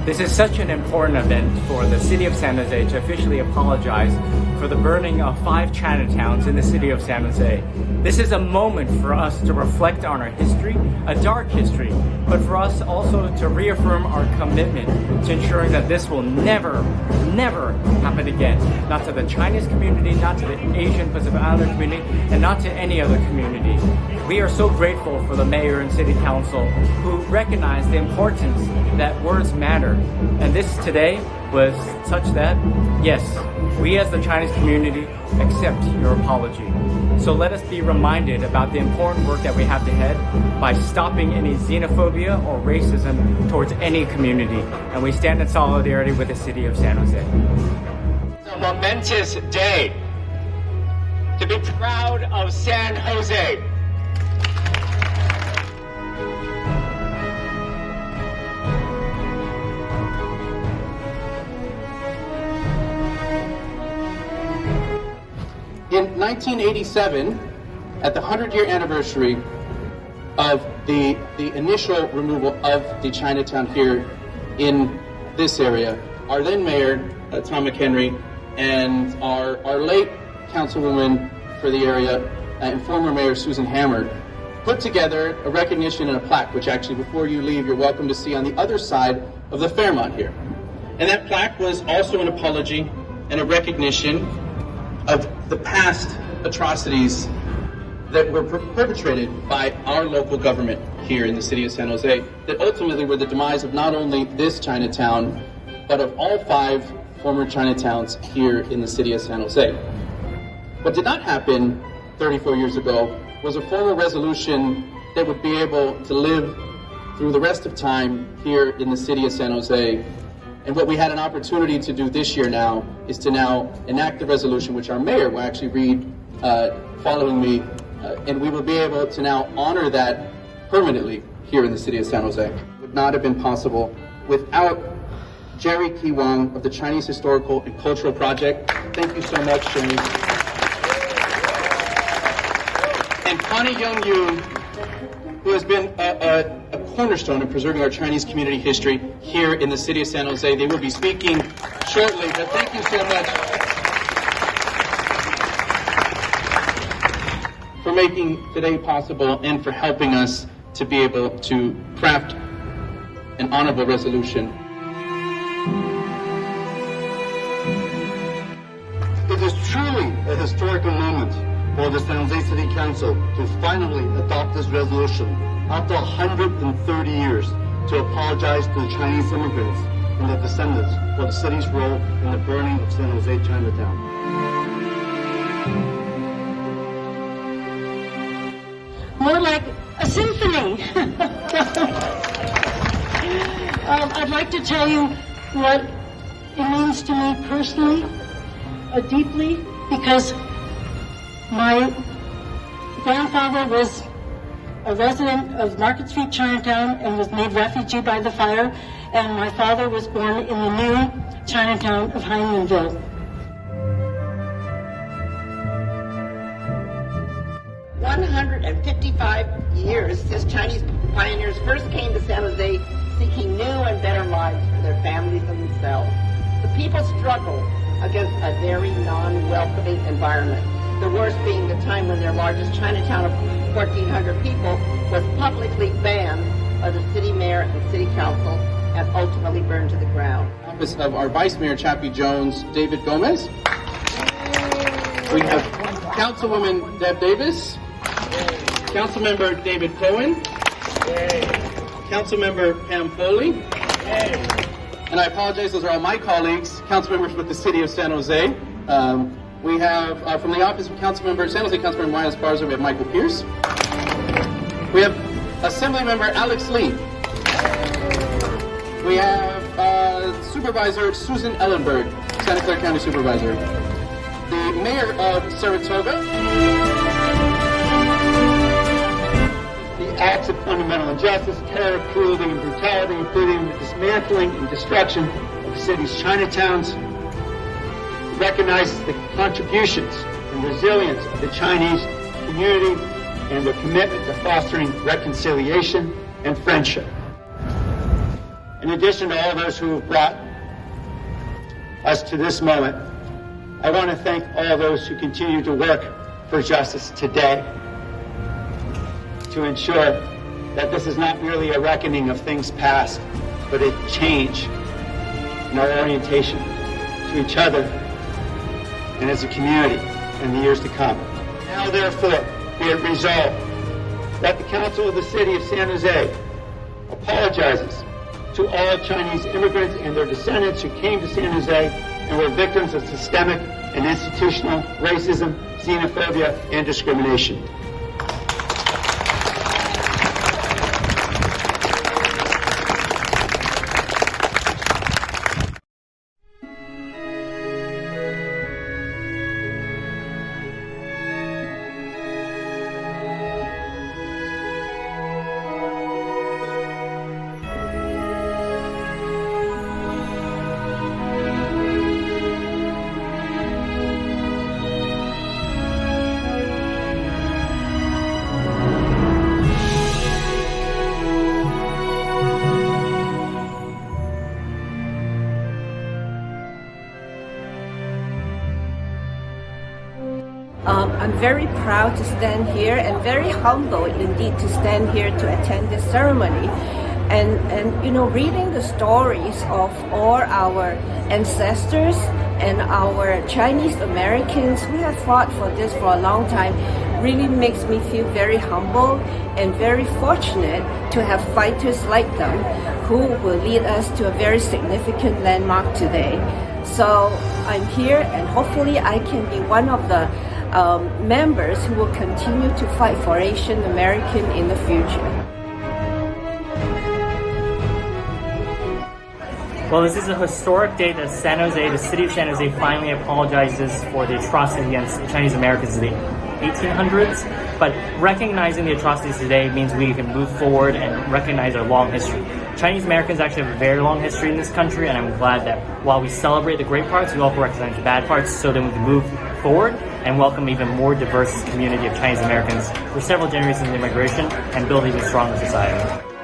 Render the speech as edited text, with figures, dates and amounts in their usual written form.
This is such an important event for the city of San Jose to officially apologize for the burning of 5 Chinatowns in the city of San Jose. This is a moment for us to reflect on our history, a dark history, but for us also to reaffirm our commitment to ensuring that this will never happen again. Not to the Chinese community, not to the Asian Pacific Islander community, and not to any other community. We are so grateful for the mayor and city council who recognize the importance that words matter. And this today was such that, yes, we as the Chinese community accept your apology. So let us be reminded about the important work that we have ahead by stopping any xenophobia or racism towards any community. And we stand in solidarity with the city of San Jose. It's a momentous day to be proud of San Jose. In 1987, at the 100-year anniversary of the initial removal of the Chinatown here in this area, our then mayor, Tom McHenry, and our late councilwoman for the area and former mayor Susan Hammer put together a recognition and a plaque, which actually before you leave, you're welcome to see on the other side of the Fairmont here. And that plaque was also an apology and a recognition of the past atrocities that were perpetrated by our local government here in the city of San Jose that ultimately were the demise of not only this Chinatown, but of all 5 former Chinatowns here in the city of San Jose. What did not happen 34 years ago was a formal resolution that would be able to live through the rest of time here in the city of San Jose. And what we had an opportunity to do this year now is to now enact the resolution, which our mayor will actually read following me, and we will be able to now honor that permanently here in the city of San Jose. It would not have been possible without Gerrye Wong of the Chinese Historical and Cultural Project. Thank you so much, Gerrye. And Connie Young Yu, who has been a cornerstone in preserving our Chinese community history here in the city of San Jose. They will be speaking shortly, but thank you so much for making today possible and for helping us to be able to craft an honorable resolution. It is truly a historical moment for the San Jose City Council to finally adopt this resolution after 130 years to apologize to the Chinese immigrants and their descendants for the city's role in the burning of San Jose Chinatown. More like a symphony. I'd like to tell you what it means to me personally, deeply, because my grandfather was a resident of Market Street, Chinatown, and was made refugee by the fire, and my father was born in the new Chinatown of Hymanville. "155 years since Chinese pioneers first came to San Jose seeking new and better lives for their families and themselves. The people struggled against a very non-welcoming environment, the worst being the time when their largest Chinatown of 1,400 people was publicly banned by the city mayor and city council and ultimately burned to the ground." Office of our Vice Mayor Chappie Jones, David Gomez. We have Councilwoman Deb Davis, Councilmember David Cohen, Councilmember Pam Foley, and I apologize, those are all my colleagues, council members with the city of San Jose. We have from the office of San Jose Councilmember Miles Barza, we have Michael Pierce. We have Assemblymember Alex Lee. We have Supervisor Susan Ellenberg, Santa Clara County Supervisor. The Mayor of Saratoga. The acts of fundamental injustice, terror, cruelty, and brutality, including the dismantling and destruction of the city's Chinatowns, recognizes the contributions and resilience of the Chinese community and their commitment to fostering reconciliation and friendship. In addition to all those who have brought us to this moment, I want to thank all those who continue to work for justice today to ensure that this is not merely a reckoning of things past, but a change in our orientation to each other and as a community in the years to come. Now, therefore, be it resolved that the Council of the City of San Jose apologizes to all Chinese immigrants and their descendants who came to San Jose and were victims of systemic and institutional racism, xenophobia, and discrimination. I'm very proud to stand here and very humble indeed to stand here to attend this ceremony. And you know, reading the stories of all our ancestors and our Chinese Americans who have fought for this for a long time really makes me feel very humble and very fortunate to have fighters like them who will lead us to a very significant landmark today. So I'm here and hopefully I can be one of the members who will continue to fight for Asian American in the future. Well, this is a historic day that San Jose, the city of San Jose, finally apologizes for the atrocity against Chinese Americans in the 1800s. But recognizing the atrocities today means we can move forward and recognize our long history. Chinese Americans actually have a very long history in this country, and I'm glad that while we celebrate the great parts, we also recognize the bad parts so that we can move forward and welcome even more diverse community of Chinese Americans for several generations of immigration and build even stronger society.